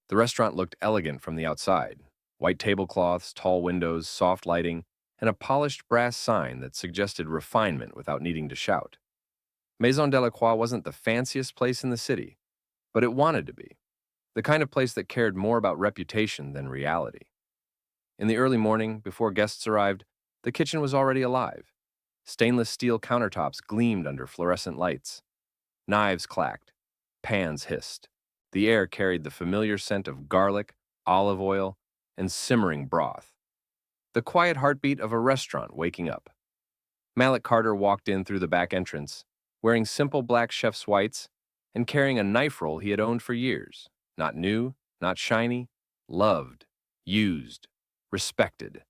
The restaurant looked elegant from the outside. White tablecloths, tall windows, soft lighting, and a polished brass sign that suggested refinement without needing to shout. Maison Delacroix wasn't the fanciest place in the city, but it wanted to be. The kind of place that cared more about reputation than reality. In the early morning, before guests arrived, the kitchen was already alive. Stainless steel countertops gleamed under fluorescent lights. Knives clacked. Pans hissed. The air carried the familiar scent of garlic, olive oil, and simmering broth. The quiet heartbeat of a restaurant waking up. Malik Carter walked in through the back entrance, wearing simple black chef's whites and carrying a knife roll he had owned for years. Not new, not shiny, loved, used, respected.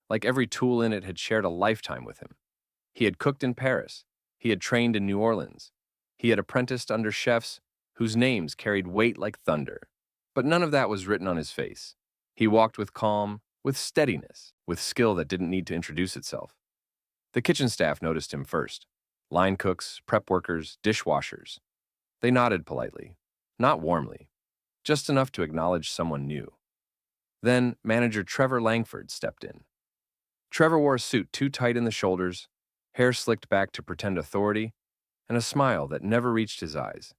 Like every tool in it had shared a lifetime with him. He had cooked in Paris. He had trained in New Orleans. He had apprenticed under chefs whose names carried weight like thunder. But none of that was written on his face. He walked with calm, with steadiness, with skill that didn't need to introduce itself. The kitchen staff noticed him first. Line cooks, prep workers, dishwashers. They nodded politely, not warmly, just enough to acknowledge someone new. Then manager Trevor Langford stepped in. Trevor wore a suit too tight in the shoulders, hair slicked back to pretend authority, and a smile that never reached his eyes.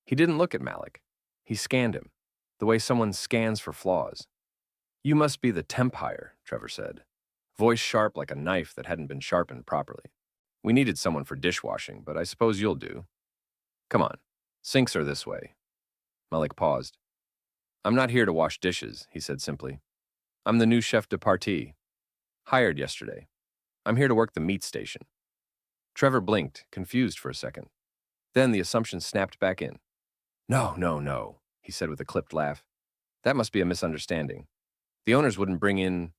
He didn't look at Malik. He scanned him, the way someone scans for flaws. "You must be the temp hire," Trevor said, voice sharp like a knife that hadn't been sharpened properly. "We needed someone for dishwashing, but I suppose you'll do. Come on, sinks are this way." Malik paused. "I'm not here to wash dishes," he said simply. "I'm the new chef de partie. Hired yesterday. I'm here to work the meat station." Trevor blinked, confused for a second. Then the assumption snapped back in. "No, no, no," he said with a clipped laugh. "That must be a misunderstanding. The owners wouldn't bring in—"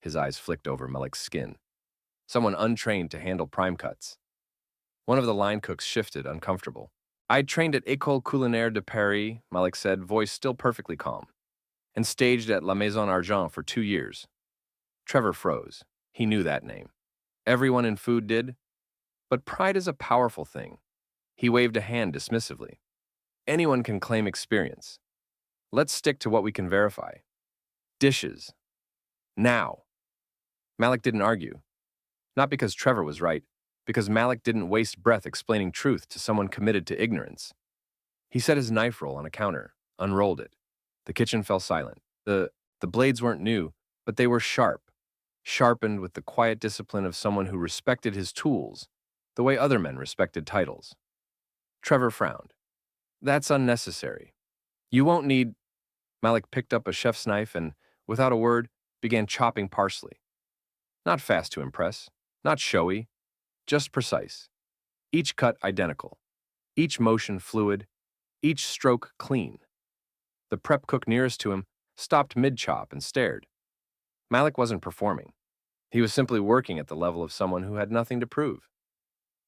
His eyes flicked over Malik's skin. "Someone untrained to handle prime cuts." One of the line cooks shifted, uncomfortable. "I trained at École Culinaire de Paris," Malik said, voice still perfectly calm, "and staged at La Maison Argent for 2 years. Trevor froze. He knew that name. Everyone in food did. But pride is a powerful thing. He waved a hand dismissively. "Anyone can claim experience. Let's stick to what we can verify. Dishes. Now." Malik didn't argue. Not because Trevor was right, because Malik didn't waste breath explaining truth to someone committed to ignorance. He set his knife roll on a counter, unrolled it. The kitchen fell silent. The blades weren't new, but they were sharp, sharpened with the quiet discipline of someone who respected his tools, the way other men respected titles. Trevor frowned. "That's unnecessary. You won't need—" Malik picked up a chef's knife and, without a word, began chopping parsley. Not fast to impress, not showy, just precise. Each cut identical. Each motion fluid. Each stroke clean. The prep cook nearest to him stopped mid-chop and stared. Malik wasn't performing. He was simply working at the level of someone who had nothing to prove.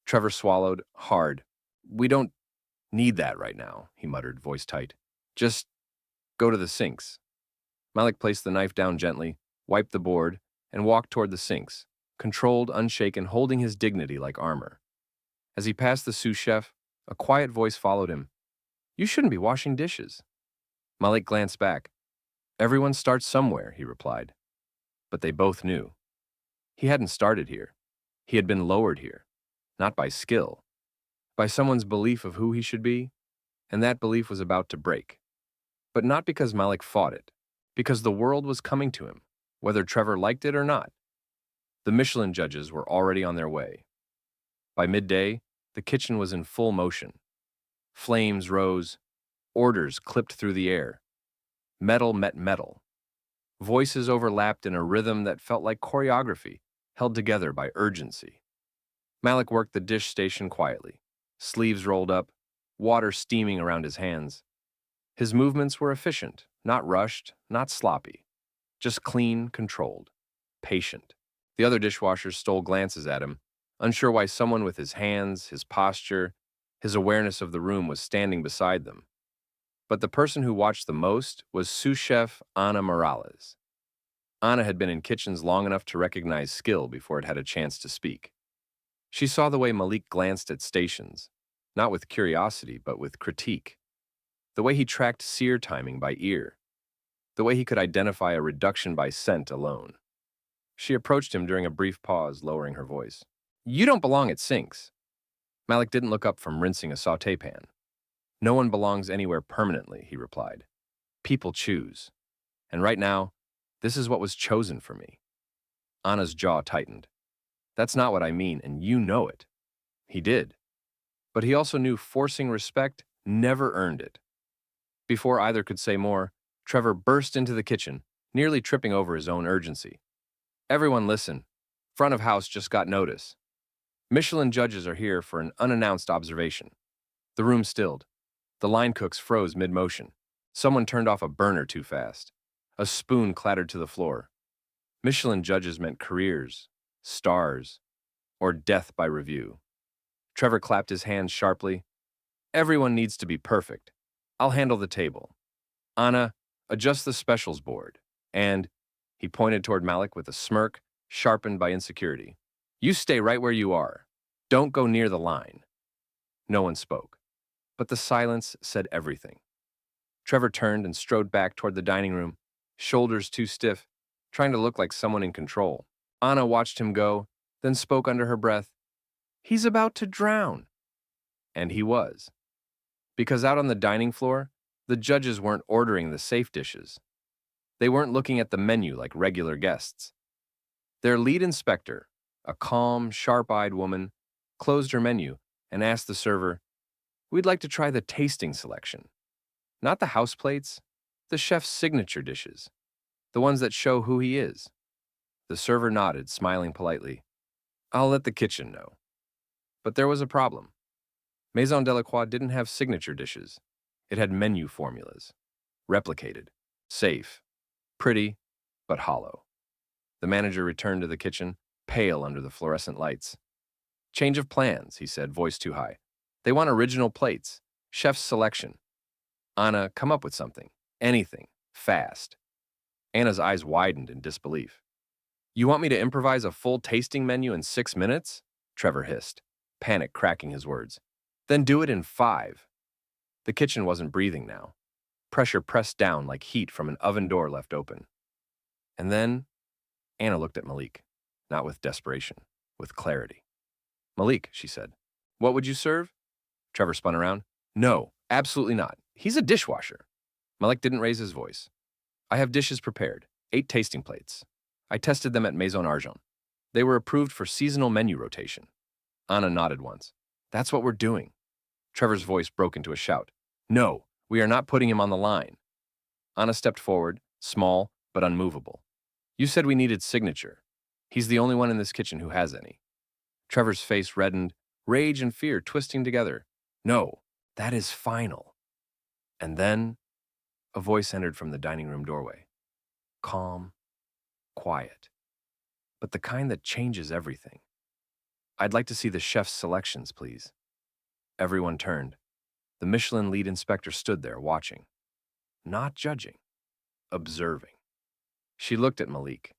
Trevor swallowed, hard. "We don't need that right now," he muttered, voice tight. "Just go to the sinks." Malik placed the knife down gently, wiped the board, and walked toward the sinks, controlled, unshaken, holding his dignity like armor. As he passed the sous chef, a quiet voice followed him. "You shouldn't be washing dishes." Malik glanced back. "Everyone starts somewhere," he replied. But they both knew. He hadn't started here. He had been lowered here, not by skill, by someone's belief of who he should be, and that belief was about to break. But not because Malik fought it, because the world was coming to him, whether Trevor liked it or not. The Michelin judges were already on their way. By midday, the kitchen was in full motion. Flames rose, orders clipped through the air. Metal met metal. Voices overlapped in a rhythm that felt like choreography, held together by urgency. Malik worked the dish station quietly, sleeves rolled up, water steaming around his hands. His movements were efficient, not rushed, not sloppy, just clean, controlled, patient. The other dishwashers stole glances at him, unsure why someone with his hands, his posture, his awareness of the room was standing beside them. But the person who watched the most was sous chef Ana Morales. Ana had been in kitchens long enough to recognize skill before it had a chance to speak. She saw the way Malik glanced at stations, not with curiosity, but with critique. The way he tracked sear timing by ear. The way he could identify a reduction by scent alone. She approached him during a brief pause, lowering her voice. You don't belong at sinks. Malik didn't look up from rinsing a sauté pan. No one belongs anywhere permanently, he replied. People choose. And right now, this is what was chosen for me. Anna's jaw tightened. That's not what I mean, and you know it. He did. But he also knew forcing respect never earned it. Before either could say more, Trevor burst into the kitchen, nearly tripping over his own urgency. Everyone listen. Front of house just got notice. Michelin judges are here for an unannounced observation. The room stilled. The line cooks froze mid-motion. Someone turned off a burner too fast. A spoon clattered to the floor. Michelin judges meant careers, stars, or death by review. Trevor clapped his hands sharply. Everyone needs to be perfect. I'll handle the table. Anna, adjust the specials board. And, he pointed toward Malik with a smirk sharpened by insecurity. You stay right where you are. Don't go near the line. No one spoke, but the silence said everything. Trevor turned and strode back toward the dining room, shoulders too stiff, trying to look like someone in control. Anna watched him go, then spoke under her breath. He's about to drown. And he was. Because out on the dining floor, the judges weren't ordering the safe dishes. They weren't looking at the menu like regular guests. Their lead inspector, a calm, sharp-eyed woman, closed her menu and asked the server, We'd like to try the tasting selection. Not the house plates, the chef's signature dishes, the ones that show who he is. The server nodded, smiling politely. I'll let the kitchen know. But there was a problem. Maison Delacroix didn't have signature dishes. It had menu formulas. Replicated. Safe. Pretty, but hollow. The manager returned to the kitchen, pale under the fluorescent lights. Change of plans, he said, voice too high. They want original plates. Chef's selection. Anna, come up with something. Anything. Fast. Anna's eyes widened in disbelief. You want me to improvise a full tasting menu in 6 minutes? Trevor hissed, panic cracking his words. Then do it in 5. The kitchen wasn't breathing now. Pressure pressed down like heat from an oven door left open. And then, Anna looked at Malik, not with desperation, with clarity. Malik, she said, what would you serve? Trevor spun around. No, absolutely not. He's a dishwasher. Malik didn't raise his voice. I have dishes prepared, 8 tasting plates. I tested them at Maison Argent. They were approved for seasonal menu rotation. Anna nodded once. That's what we're doing. Trevor's voice broke into a shout. No, we are not putting him on the line. Anna stepped forward, small but unmovable. You said we needed signature. He's the only one in this kitchen who has any. Trevor's face reddened, rage and fear twisting together. No, that is final. And then, a voice entered from the dining room doorway. Calm, quiet, but the kind that changes everything. I'd like to see the chef's selections, please. Everyone turned. The Michelin lead inspector stood there, watching. Not judging, observing. She looked at Malik.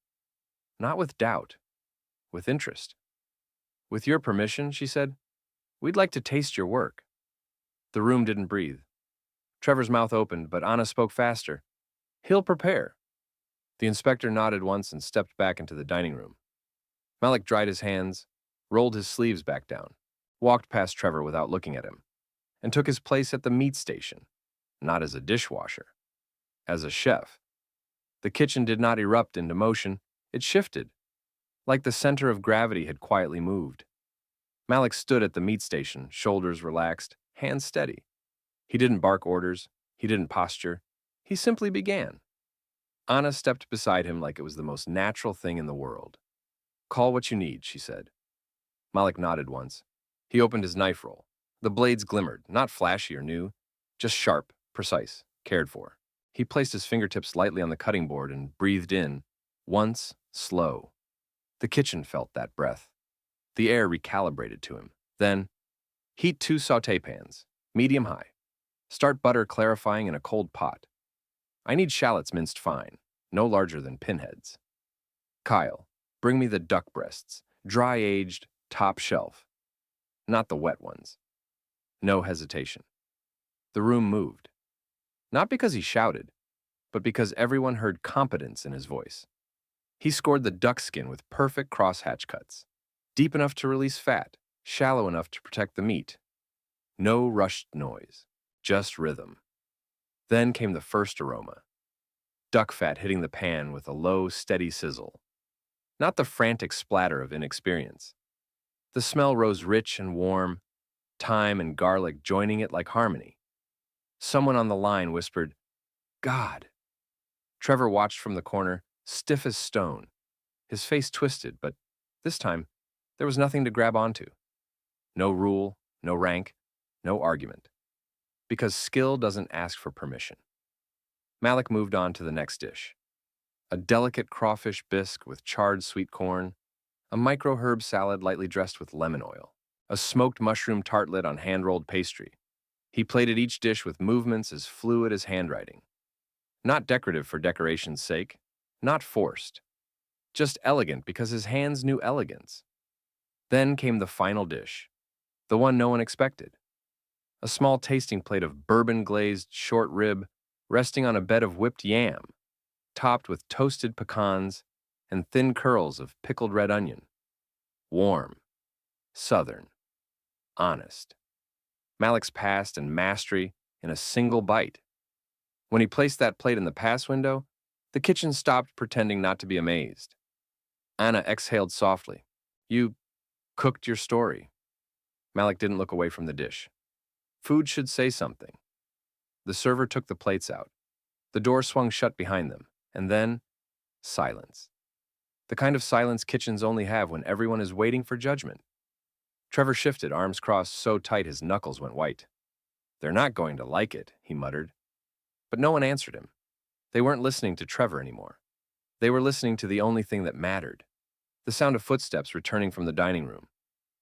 Not with doubt, with interest. With your permission, she said, we'd like to taste your work. The room didn't breathe. Trevor's mouth opened, but Anna spoke faster. He'll prepare. The inspector nodded once and stepped back into the dining room. Malik dried his hands, rolled his sleeves back down, walked past Trevor without looking at him, and took his place at the meat station, not as a dishwasher, as a chef. The kitchen did not erupt into motion, it shifted, like the center of gravity had quietly moved. Malik stood at the meat station, shoulders relaxed, hands steady. He didn't bark orders, he didn't posture, he simply began. Anna stepped beside him like it was the most natural thing in the world. Call what you need, she said. Malik nodded once. He opened his knife roll. The blades glimmered, not flashy or new, just sharp, precise, cared for. He placed his fingertips lightly on the cutting board and breathed in, once, slow. The kitchen felt that breath. The air recalibrated to him. Then, heat 2 sauté pans, medium-high. Start butter clarifying in a cold pot. I need shallots minced fine, no larger than pinheads. Kyle, bring me the duck breasts, dry-aged, top shelf. Not the wet ones. No hesitation. The room moved. Not because he shouted, but because everyone heard competence in his voice. He scored the duck skin with perfect crosshatch cuts, deep enough to release fat, shallow enough to protect the meat. No rushed noise, just rhythm. Then came the first aroma, duck fat hitting the pan with a low, steady sizzle. Not the frantic splatter of inexperience. The smell rose rich and warm, thyme and garlic joining it like harmony. Someone on the line whispered, "God." Trevor watched from the corner, stiff as stone, his face twisted, but this time there was nothing to grab onto. No rule, no rank, no argument. Because skill doesn't ask for permission. Malik moved on to the next dish. A delicate crawfish bisque with charred sweet corn, a micro-herb salad lightly dressed with lemon oil, a smoked mushroom tartlet on hand-rolled pastry. He plated each dish with movements as fluid as handwriting. Not decorative for decoration's sake, not forced. Just elegant because his hands knew elegance. Then came the final dish, the one no one expected. A small tasting plate of bourbon-glazed short rib resting on a bed of whipped yam, topped with toasted pecans and thin curls of pickled red onion. Warm, southern, honest. Malik's past and mastery in a single bite. When he placed that plate in the pass window, the kitchen stopped pretending not to be amazed. Anna exhaled softly. "You cooked your story." Malik didn't look away from the dish. Food should say something. The server took the plates out. The door swung shut behind them, and then silence. The kind of silence kitchens only have when everyone is waiting for judgment. Trevor shifted, arms crossed so tight his knuckles went white. "They're not going to like it," he muttered. But no one answered him. They weren't listening to Trevor anymore. They were listening to the only thing that mattered. The sound of footsteps returning from the dining room.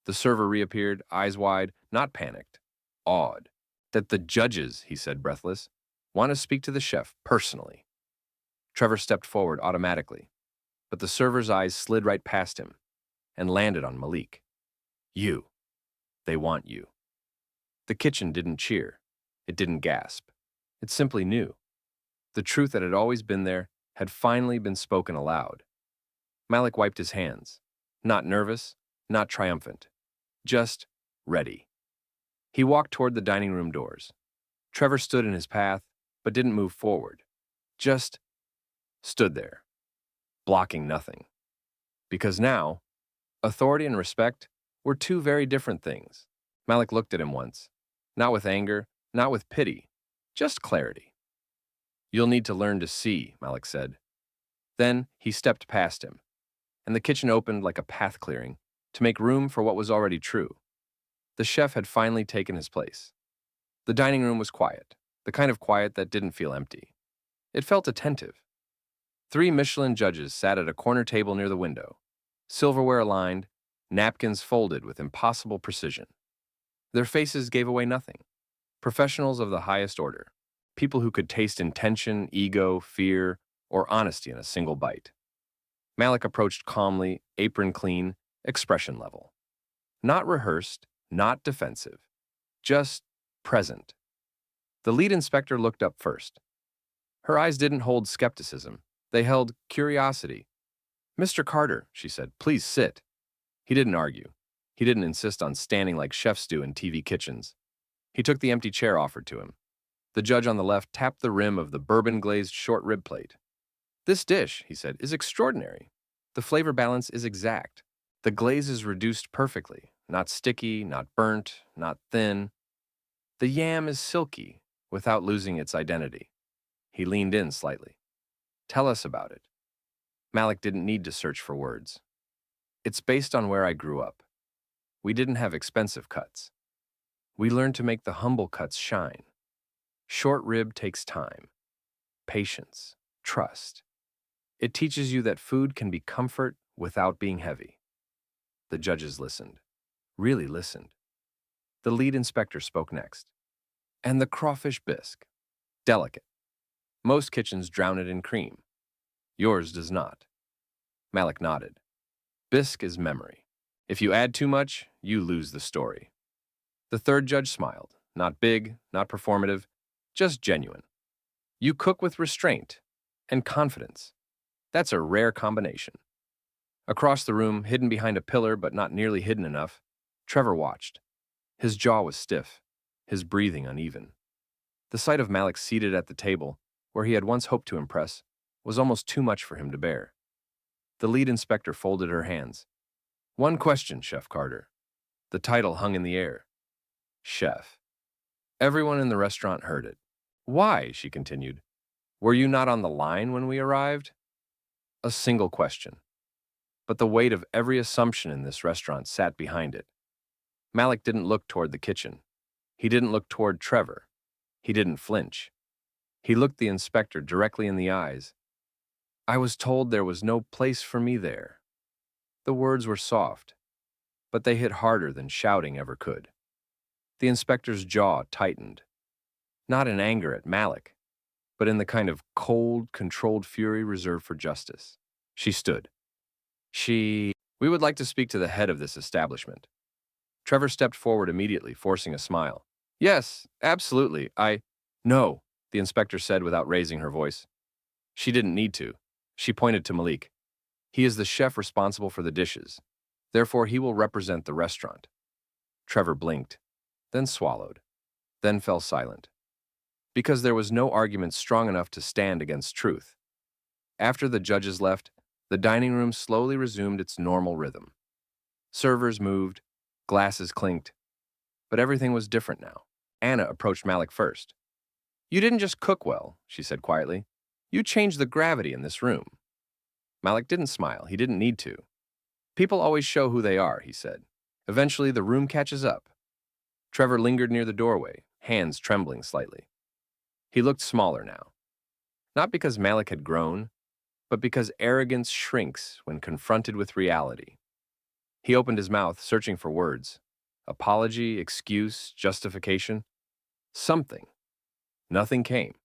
The server reappeared, eyes wide, not panicked, awed. "That the judges," he said, breathless, "want to speak to the chef personally." Trevor stepped forward automatically, but the server's eyes slid right past him and landed on Malik. "You. They want you." The kitchen didn't cheer. It didn't gasp. It simply knew. The truth that had always been there had finally been spoken aloud. Malik wiped his hands. Not nervous, not triumphant. Just ready. He walked toward the dining room doors. Trevor stood in his path, but didn't move forward. Just stood there, blocking nothing. Because now, authority and respect were two very different things. Malik looked at him once, not with anger, not with pity, just clarity. "You'll need to learn to see," Malik said. Then he stepped past him, and the kitchen opened like a path clearing to make room for what was already true. The chef had finally taken his place. The dining room was quiet, the kind of quiet that didn't feel empty. It felt attentive. 3 Michelin judges sat at a corner table near the window, silverware aligned, napkins folded with impossible precision. Their faces gave away nothing. Professionals of the highest order, people who could taste intention, ego, fear, or honesty in a single bite. Malik approached calmly, apron clean, expression level. Not rehearsed, not defensive, just present. The lead inspector looked up first. Her eyes didn't hold skepticism. They held curiosity. "Mr. Carter," she said, "please sit." He didn't argue. He didn't insist on standing like chefs do in TV kitchens. He took the empty chair offered to him. The judge on the left tapped the rim of the bourbon-glazed short rib plate. "This dish," he said, "is extraordinary. The flavor balance is exact. The glaze is reduced perfectly, not sticky, not burnt, not thin. The yam is silky, without losing its identity." He leaned in slightly. "Tell us about it." Malik didn't need to search for words. "It's based on where I grew up. We didn't have expensive cuts. We learned to make the humble cuts shine. Short rib takes time, patience, trust. It teaches you that food can be comfort without being heavy." The judges listened, really listened. The lead inspector spoke next. "And the crawfish bisque. Delicate. Most kitchens drown it in cream. Yours does not." Malik nodded. "Bisque is memory. If you add too much, you lose the story." The third judge smiled. Not big, not performative, just genuine. You cook with restraint and confidence. That's a rare combination. Across the room, hidden behind a pillar but not nearly hidden enough, Trevor watched. His jaw was stiff, his breathing uneven. The sight of Malik seated at the table, where he had once hoped to impress, was almost too much for him to bear. The lead inspector folded her hands. One question, Chef Carter. The title hung in the air. Chef. Everyone in the restaurant heard it. Why? She continued. Were you not on the line when we arrived? A single question. But the weight of every assumption in this restaurant sat behind it. Malik didn't look toward the kitchen. He didn't look toward Trevor. He didn't flinch. He looked the inspector directly in the eyes. I was told there was no place for me there. The words were soft, but they hit harder than shouting ever could. The inspector's jaw tightened, not in anger at Malik, but in the kind of cold, controlled fury reserved for justice. She stood. We would like to speak to the head of this establishment. Trevor stepped forward immediately, forcing a smile. Yes, absolutely, No, the inspector said without raising her voice. She didn't need to. She pointed to Malik. He is the chef responsible for the dishes. Therefore, he will represent the restaurant. Trevor blinked, then swallowed, then fell silent. Because there was no argument strong enough to stand against truth. After the judges left, the dining room slowly resumed its normal rhythm. Servers moved, glasses clinked, but everything was different now. Anna approached Malik first. You didn't just cook well, she said quietly. You changed the gravity in this room. Malik didn't smile. He didn't need to. People always show who they are, he said. Eventually, the room catches up. Trevor lingered near the doorway, hands trembling slightly. He looked smaller now. Not because Malik had grown, but because arrogance shrinks when confronted with reality. He opened his mouth, searching for words. Apology, excuse, justification. Something. Nothing came,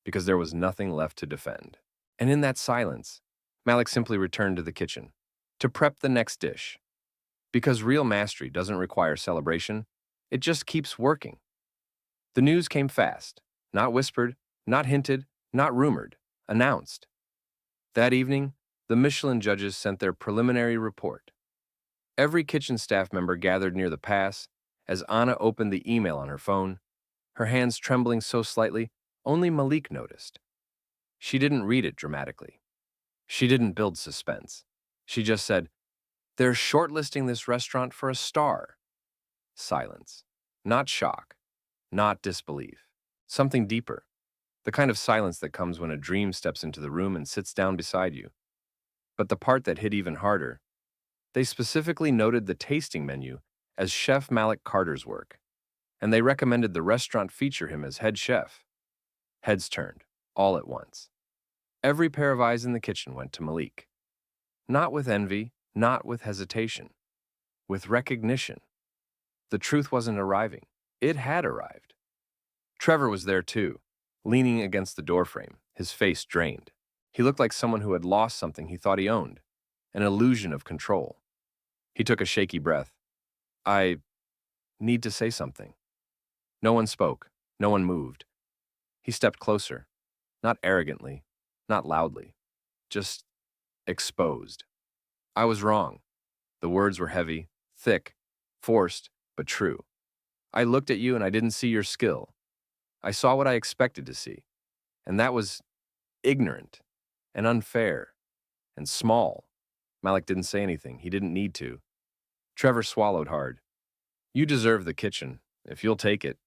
because there was nothing left to defend. And in that silence, Malik simply returned to the kitchen, to prep the next dish. Because real mastery doesn't require celebration, it just keeps working. The news came fast, not whispered, not hinted, not rumored, announced. That evening, the Michelin judges sent their preliminary report. Every kitchen staff member gathered near the pass as Anna opened the email on her phone, her hands trembling so slightly, only Malik noticed. She didn't read it dramatically. She didn't build suspense. She just said, they're shortlisting this restaurant for a star. Silence. Not shock. Not disbelief. Something deeper. The kind of silence that comes when a dream steps into the room and sits down beside you. But the part that hit even harder, they specifically noted the tasting menu as Chef Malik Carter's work, and they recommended the restaurant feature him as head chef. Heads turned, all at once. Every pair of eyes in the kitchen went to Malik. Not with envy, not with hesitation, with recognition. The truth wasn't arriving. It had arrived. Trevor was there too, leaning against the doorframe, his face drained. He looked like someone who had lost something he thought he owned, an illusion of control. He took a shaky breath. I need to say something. No one spoke. No one moved. He stepped closer, not arrogantly, not loudly, just exposed. I was wrong. The words were heavy, thick, forced, but true. I looked at you and I didn't see your skill. I saw what I expected to see, and that was ignorant and unfair and small. Malik didn't say anything. He didn't need to. Trevor swallowed hard. You deserve the kitchen, if you'll take it.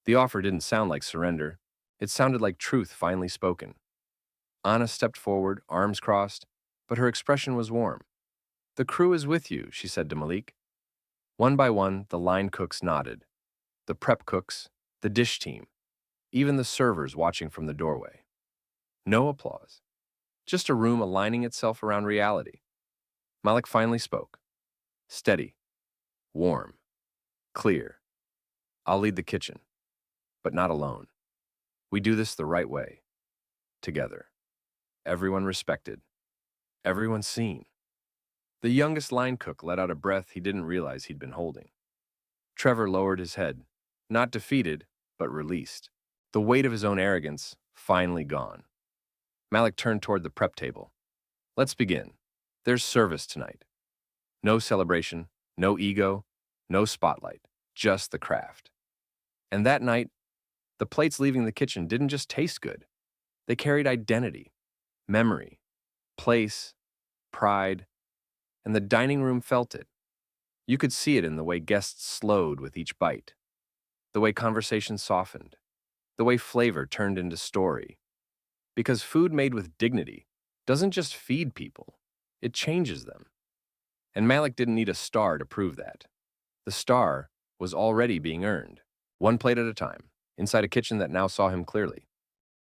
The offer didn't sound like surrender. It sounded like truth finally spoken. Anna stepped forward, arms crossed, but her expression was warm. The crew is with you, she said to Malik. One by one, the line cooks nodded. The prep cooks, the dish team, even the servers watching from the doorway. No applause. Just a room aligning itself around reality. Malik finally spoke. Steady, warm, clear. I'll lead the kitchen, but not alone. We do this the right way, together. Everyone respected. Everyone seen. The youngest line cook let out a breath he didn't realize he'd been holding. Trevor lowered his head, not defeated, but released. the weight of his own arrogance finally gone. Malik turned toward the prep table. Let's begin. There's service tonight. No celebration, no ego, no spotlight, just the craft. And that night, the plates leaving the kitchen didn't just taste good. They carried identity, memory, place, pride, and the dining room felt it. You could see it in the way guests slowed with each bite, the way conversation softened, the way flavor turned into story. Because food made with dignity doesn't just feed people, it changes them. And Malik didn't need a star to prove that. The star was already being earned, one plate at a time, inside a kitchen that now saw him clearly.